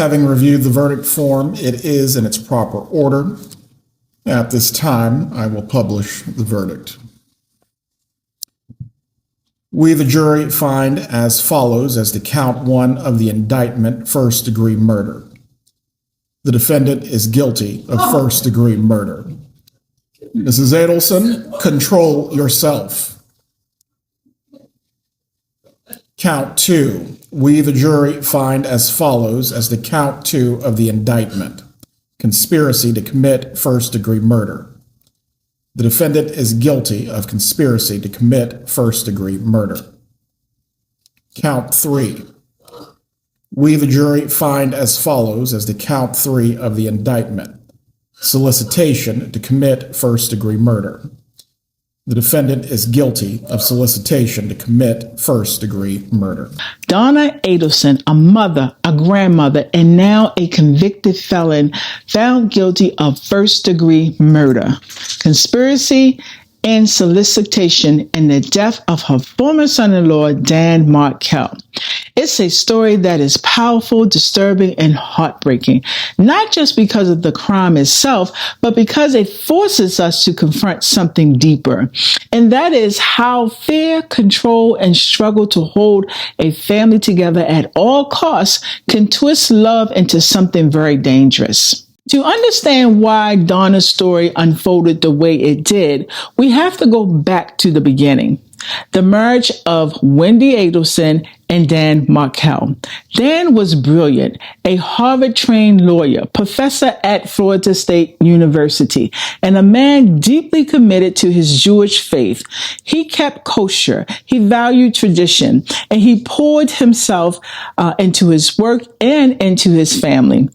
Having reviewed the verdict form, it is in its proper order. At this time, I will publish the verdict. We, the jury, find as follows as to count 1 of the indictment, first-degree murder. The defendant is guilty of first-degree murder. Mrs. Adelson, control yourself. Count 2. We, the jury, find as follows as to count 2 of the indictment, conspiracy to commit first-degree murder. The defendant is guilty of conspiracy to commit first-degree murder. Count 3. We, the jury, find as follows as to count 3 of the indictment, solicitation to commit first-degree murder. The defendant is guilty of solicitation to commit first-degree murder. Donna Adelson, a mother, a grandmother, and now a convicted felon, found guilty of first-degree murder, conspiracy, and solicitation in the death of her former son-in-law, Dan Markel. It's a story that is powerful, disturbing, and heartbreaking, not just because of the crime itself, but because it forces us to confront something deeper. And that is how fear, control, and struggle to hold a family together at all costs can twist love into something very dangerous. To understand why Donna's story unfolded the way it did, we have to go back to the beginning. The marriage of Wendi Adelson and Dan Markel. Dan was brilliant, a Harvard-trained lawyer, professor at Florida State University, and a man deeply committed to his Jewish faith. He kept kosher, he valued tradition, and he poured himself into his work and into his family.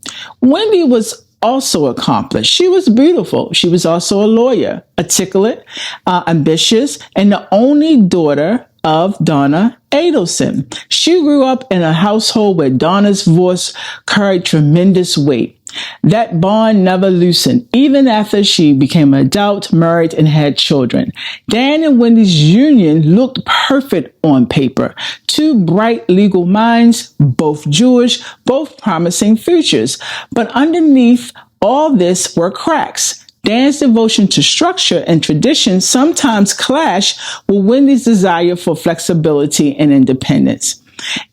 Wendi was also accomplished. She was beautiful. She was also a lawyer, articulate, ambitious, and the only daughter of Donna Adelson. She grew up in a household where Donna's voice carried tremendous weight. That bond never loosened, even after she became an adult, married, and had children. Dan and Wendi's union looked perfect on paper. 2 bright legal minds, both Jewish, both promising futures. But underneath all this were cracks. Dan's devotion to structure and tradition sometimes clashed with Wendi's desire for flexibility and independence.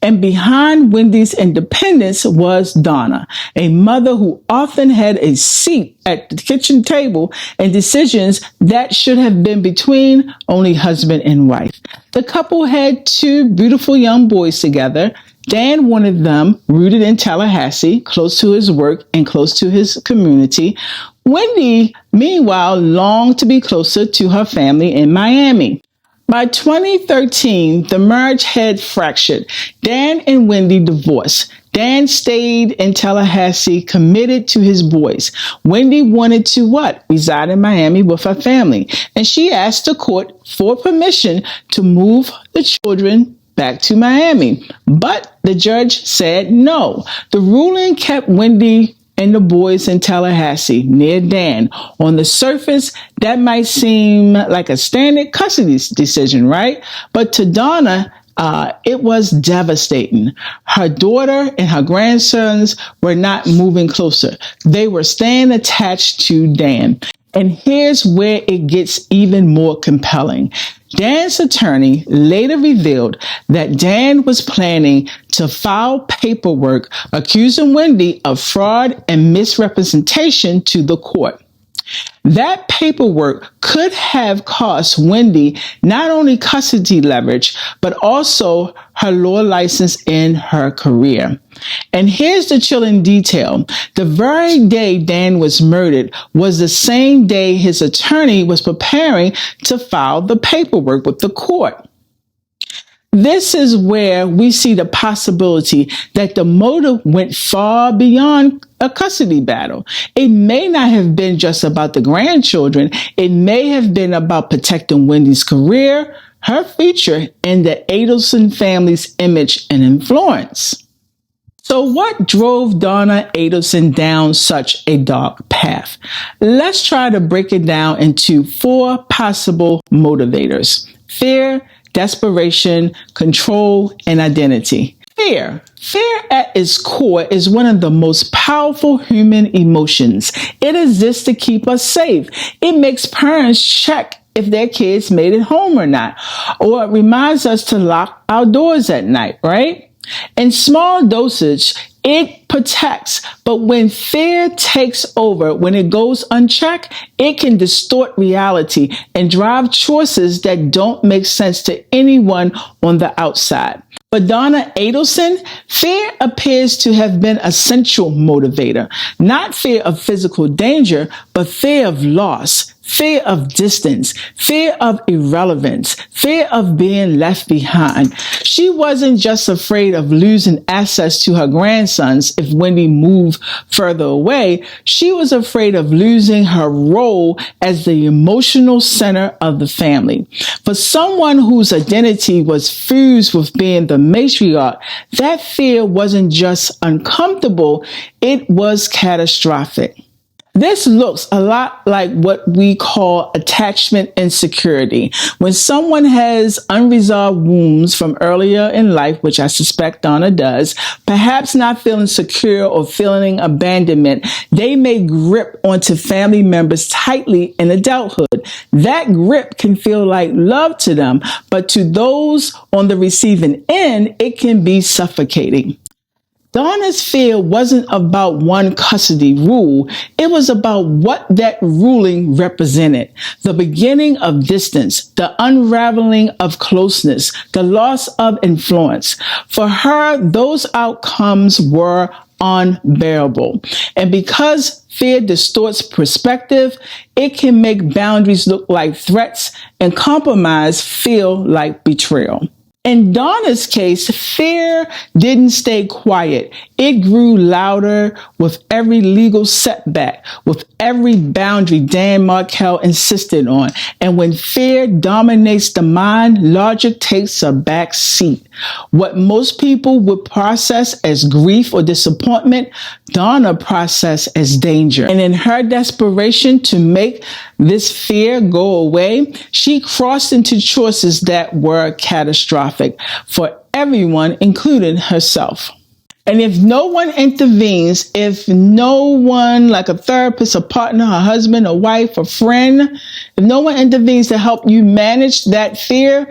And behind Wendi's independence was Donna, a mother who often had a seat at the kitchen table and decisions that should have been between only husband and wife. The couple had 2 beautiful young boys together. Dan wanted them rooted in Tallahassee, close to his work and close to his community. Wendi, meanwhile, longed to be closer to her family in Miami. By 2013, the marriage had fractured. Dan and Wendi divorced. Dan stayed in Tallahassee, committed to his boys. Wendi wanted to what? Reside in Miami with her family. And she asked the court for permission to move the children back to Miami. But the judge said no. The ruling kept Wendi and the boys in Tallahassee near Dan. On the surface, that might seem like a standard custody decision, right? But to Donna, it was devastating. Her daughter and her grandsons were not moving closer. They were staying attached to Dan. And here's where it gets even more compelling. Dan's attorney later revealed that Dan was planning to file paperwork accusing Wendi of fraud and misrepresentation to the court. That paperwork could have cost Wendi not only custody leverage, but also her law license and her career. And here's the chilling detail. The very day Dan was murdered was the same day his attorney was preparing to file the paperwork with the court. This is where we see the possibility that the motive went far beyond a custody battle. It may not have been just about the grandchildren. It may have been about protecting Wendi's career, her future, and the Adelson family's image and influence. So what drove Donna Adelson down such a dark path? Let's try to break it down into 4 possible motivators: fear, desperation, control, and identity. Fear. Fear at its core is one of the most powerful human emotions. It exists to keep us safe. It makes parents check if their kids made it home or not, or it reminds us to lock our doors at night, right? In small dosage, it protects, but when fear takes over, when it goes unchecked, it can distort reality and drive choices that don't make sense to anyone on the outside. For Donna Adelson, fear appears to have been a central motivator, not fear of physical danger, but fear of loss, fear of distance, fear of irrelevance, fear of being left behind. She wasn't just afraid of losing access to her grandsons if Wendi moved further away. She was afraid of losing her role as the emotional center of the family. For someone whose identity was fused with being the matriarch, that fear wasn't just uncomfortable, it was catastrophic. This looks a lot like what we call attachment insecurity. When someone has unresolved wounds from earlier in life, which I suspect Donna does, perhaps not feeling secure or feeling abandonment, they may grip onto family members tightly in adulthood. That grip can feel like love to them, but to those on the receiving end, it can be suffocating. Donna's fear wasn't about one custody rule. It was about what that ruling represented. The beginning of distance, the unraveling of closeness, the loss of influence. For her, those outcomes were unbearable. And because fear distorts perspective, it can make boundaries look like threats and compromise feel like betrayal. In Donna's case, fear didn't stay quiet. It grew louder with every legal setback, with every boundary Dan Markel insisted on. And when fear dominates the mind, logic takes a back seat. What most people would process as grief or disappointment, Donna processed as danger. And in her desperation to make this fear go away, she crossed into choices that were catastrophic for everyone, including herself. And if no one intervenes, if no one, like a therapist, a partner, a husband, a wife, a friend, if no one intervenes to help you manage that fear,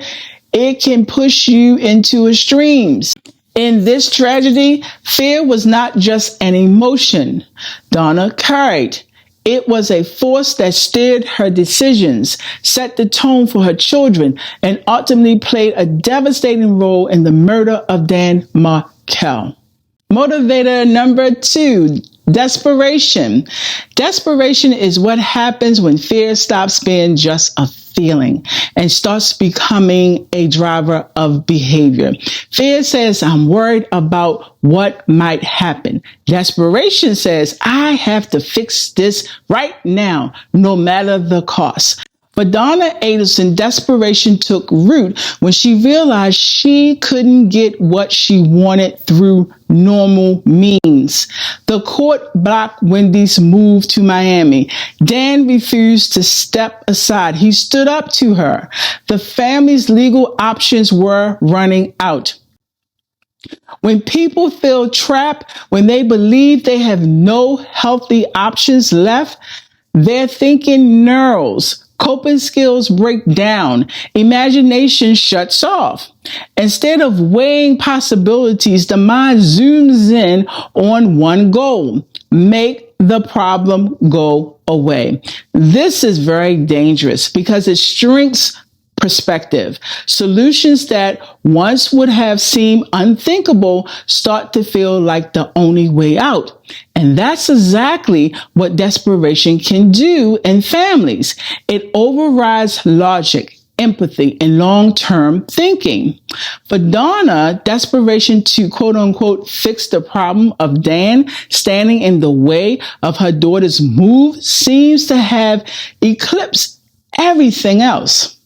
it can push you into extremes. In this tragedy, fear was not just an emotion Donna carried. It was a force that steered her decisions, set the tone for her children, and ultimately played a devastating role in the murder of Dan Markel. Motivator number 2, desperation. Desperation is what happens when fear stops being just a feeling and starts becoming a driver of behavior. Fear says, I'm worried about what might happen. Desperation says, I have to fix this right now, no matter the cost. For Donna Adelson, desperation took root when she realized she couldn't get what she wanted through normal means. The court blocked Wendi's move to Miami. Dan refused to step aside. He stood up to her. The family's legal options were running out. When people feel trapped, when they believe they have no healthy options left, their thinking narrows. Coping skills break down. Imagination shuts off. Instead of weighing possibilities, the mind zooms in on one goal: make the problem go away. This is very dangerous because it shrinks perspective. Solutions that once would have seemed unthinkable start to feel like the only way out. And that's exactly what desperation can do in families. It overrides logic, empathy, and long-term thinking. For Donna, desperation to quote unquote fix the problem of Dan standing in the way of her daughter's move seems to have eclipsed everything else.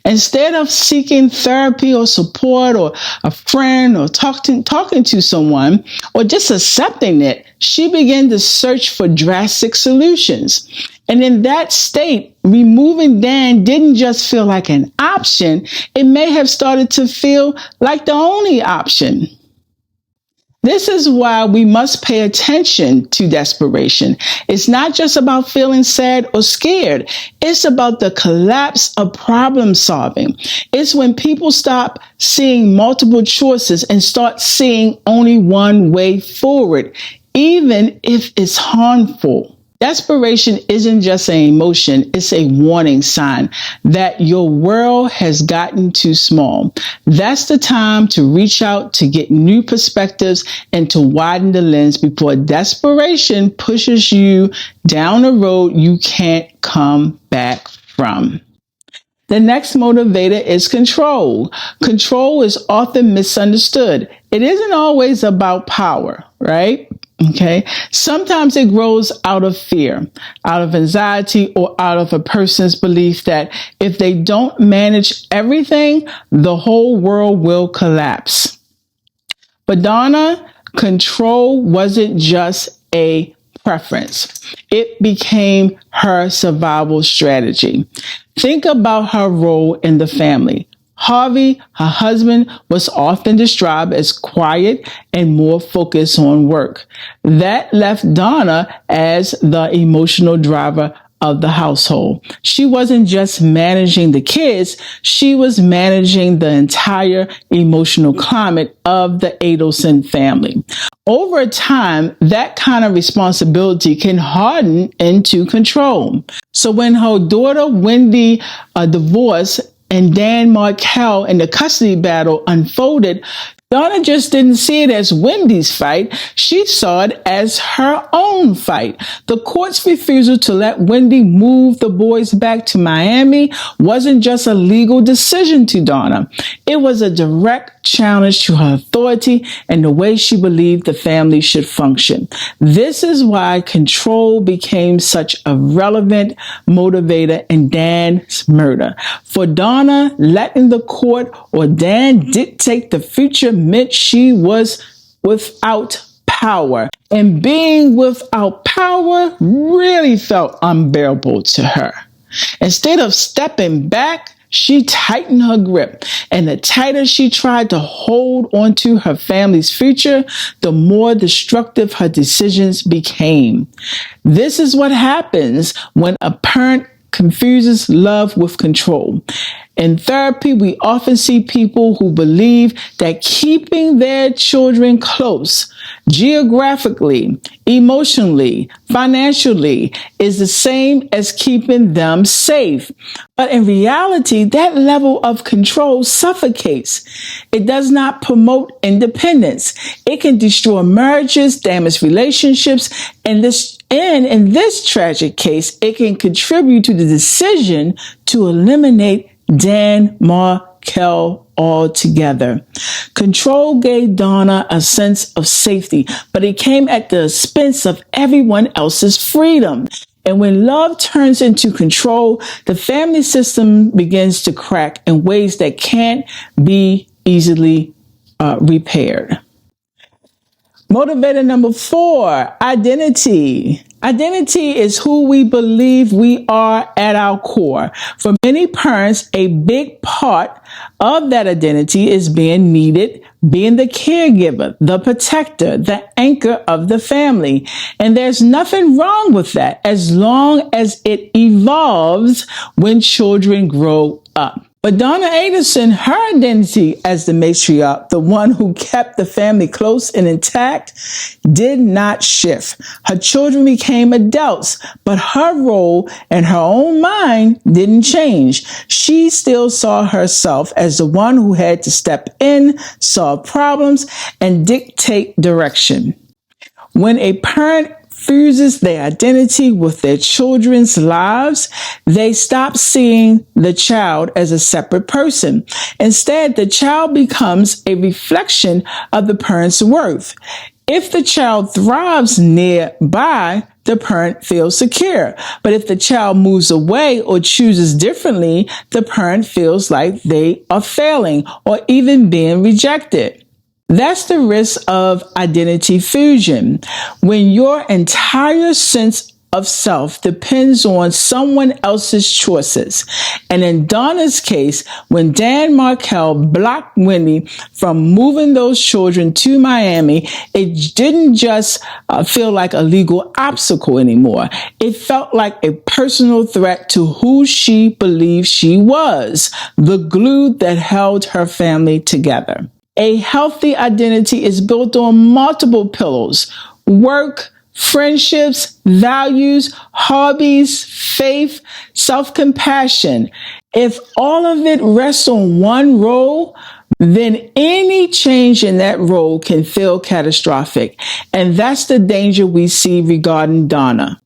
Instead of seeking therapy or support or a friend or talking to someone or just accepting it, she began to search for drastic solutions. And in that state, removing Dan didn't just feel like an option. It may have started to feel like the only option. This is why we must pay attention to desperation. It's not just about feeling sad or scared. It's about the collapse of problem solving. It's when people stop seeing multiple choices and start seeing only one way forward, even if it's harmful. Desperation isn't just an emotion, it's a warning sign that your world has gotten too small. That's the time to reach out to get new perspectives and to widen the lens before desperation pushes you down a road you can't come back from. The next motivator is control. Control is often misunderstood. It isn't always about power, right? Okay. Sometimes it grows out of fear, out of anxiety, or out of a person's belief that if they don't manage everything, the whole world will collapse. But Donna, control wasn't just a preference. It became her survival strategy. Think about her role in the family. Harvey, her husband, was often described as quiet and more focused on work. That left Donna as the emotional driver of the household. She wasn't just managing the kids, she was managing the entire emotional climate of the Adelson family. Over time, that kind of responsibility can harden into control. So when her daughter Wendi divorced and Dan Markel and the custody battle unfolded, Donna just didn't see it as Wendy's fight. She saw it as her own fight. The court's refusal to let Wendi move the boys back to Miami wasn't just a legal decision to Donna. It was a direct challenge to her authority and the way she believed the family should function. This is why control became such a relevant motivator in Dan's murder. For Donna, letting the court or Dan dictate the future meant she was without power. And being without power really felt unbearable to her. Instead of stepping back, she tightened her grip, and the tighter she tried to hold onto her family's future, the more destructive her decisions became. This is what happens when a parent confuses love with control. In therapy, we often see people who believe that keeping their children close, geographically, emotionally, financially, is the same as keeping them safe. But in reality, that level of control suffocates. It does not promote independence. It can destroy marriages, damage relationships, and in this tragic case, it can contribute to the decision to eliminate Dan Markel altogether. Control gave Donna a sense of safety, but it came at the expense of everyone else's freedom. And when love turns into control, the family system begins to crack in ways that can't be easily repaired. Motivator number 4, identity. Identity is who we believe we are at our core. For many parents, a big part of that identity is being needed, being the caregiver, the protector, the anchor of the family. And there's nothing wrong with that as long as it evolves when children grow up. But Donna Adelson, her identity as the matriarch, the one who kept the family close and intact, did not shift. Her children became adults, but her role and her own mind didn't change. She still saw herself as the one who had to step in, solve problems, and dictate direction. When a parent fuses their identity with their children's lives, they stop seeing the child as a separate person. Instead, the child becomes a reflection of the parent's worth. If the child thrives nearby, the parent feels secure. But if the child moves away or chooses differently, the parent feels like they are failing or even being rejected. That's the risk of identity fusion. When your entire sense of self depends on someone else's choices. And in Donna's case, when Dan Markel blocked Wendi from moving those children to Miami, it didn't just feel like a legal obstacle anymore. It felt like a personal threat to who she believed she was, the glue that held her family together. A healthy identity is built on multiple pillars: work, friendships, values, hobbies, faith, self-compassion. If all of it rests on one role, then any change in that role can feel catastrophic. And that's the danger we see regarding Donna.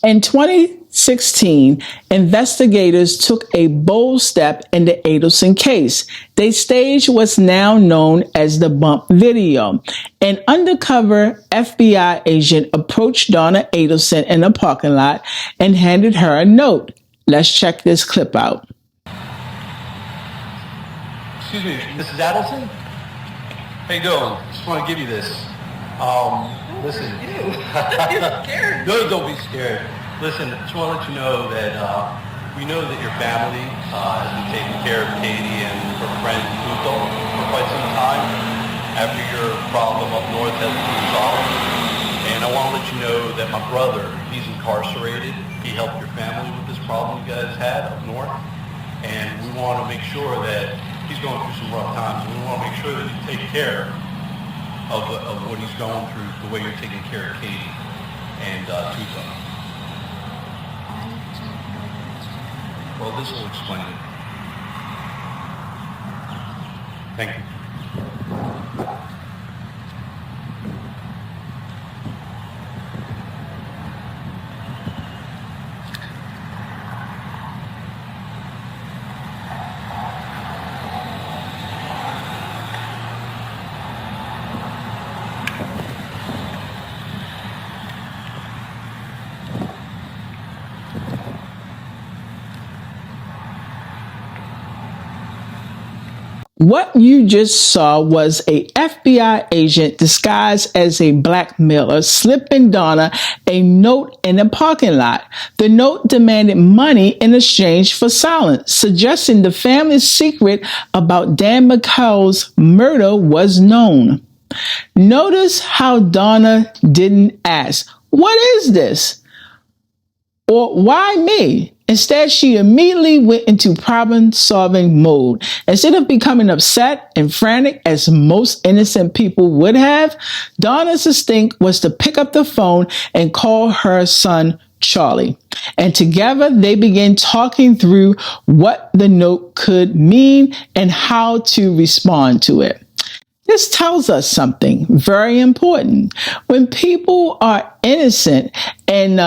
In 2016, investigators took a bold step in the Adelson case. They staged what's now known as the bump video. An undercover FBI agent approached Donna Adelson in a parking lot and handed her a note. Let's check this clip out. Excuse me, Mrs. Adelson? How you doing? Just want to give you this. Listen. You're scared. No, don't be scared. Listen, just want to let you know that we know that your family has been taking care of Katie and her friend Luto for quite some time after your problem up north has been resolved. And I want to let you know that my brother, he's incarcerated. He helped your family with this problem you guys had up north. And we want to make sure that he's going through some rough times. We want to make sure that you take care of what he's going through the way you're taking care of Katie and Tuto. Well, this will explain it. Thank you. What you just saw was a FBI agent disguised as a blackmailer slipping Donna a note in a parking lot. The note demanded money in exchange for silence, suggesting the family's secret about Dan Markel's murder was known. Notice how Donna didn't ask, "What is this?" or "Why me?" Instead, she immediately went into problem-solving mode. Instead of becoming upset and frantic as most innocent people would have, Donna's instinct was to pick up the phone and call her son Charlie. And together they began talking through what the note could mean and how to respond to it. This tells us something very important. When people are innocent and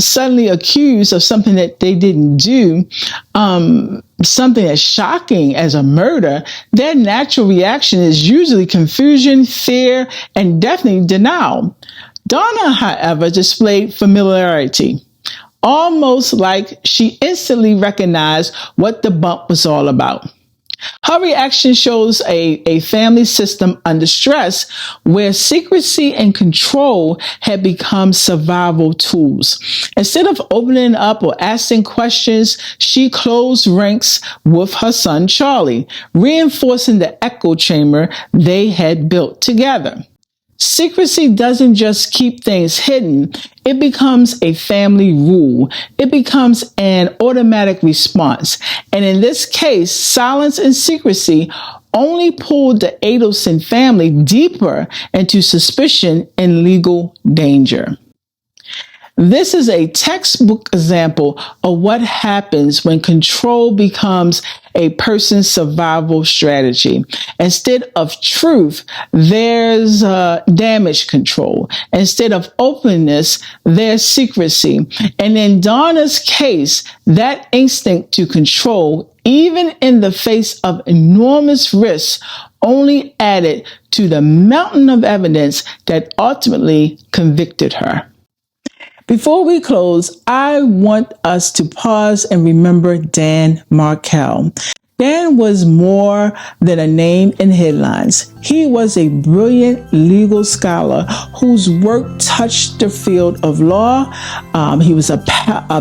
suddenly accused of something that they didn't do, something as shocking as a murder, their natural reaction is usually confusion, fear, and definitely denial. Donna, however, displayed familiarity, almost like she instantly recognized what the bump was all about. Her reaction shows a family system under stress where secrecy and control had become survival tools. Instead of opening up or asking questions, she closed ranks with her son Charlie, reinforcing the echo chamber they had built together. Secrecy doesn't just keep things hidden. It becomes a family rule. It becomes an automatic response. And in this case, silence and secrecy only pulled the Adelson family deeper into suspicion and legal danger. This is a textbook example of what happens when control becomes a person's survival strategy. Instead of truth, there's damage control. Instead of openness, there's secrecy. And in Donna's case, that instinct to control, even in the face of enormous risks, only added to the mountain of evidence that ultimately convicted her. Before we close, I want us to pause and remember Dan Markel. Dan was more than a name in headlines. He was a brilliant legal scholar whose work touched the field of law. He was a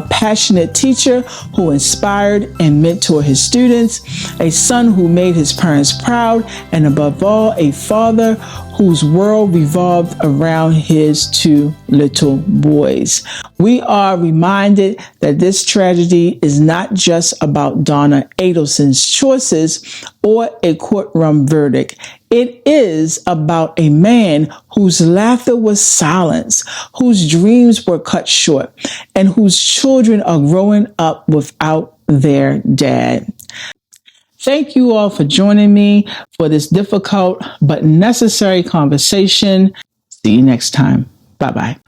passionate teacher who inspired and mentored his students, a son who made his parents proud, and above all, a father whose world revolved around his two little boys. We are reminded that this tragedy is not just about Donna Adelson's choices or a courtroom verdict. It is about a man whose laughter was silenced, whose dreams were cut short, and whose children are growing up without their dad. Thank you all for joining me for this difficult but necessary conversation. See you next time. Bye-bye.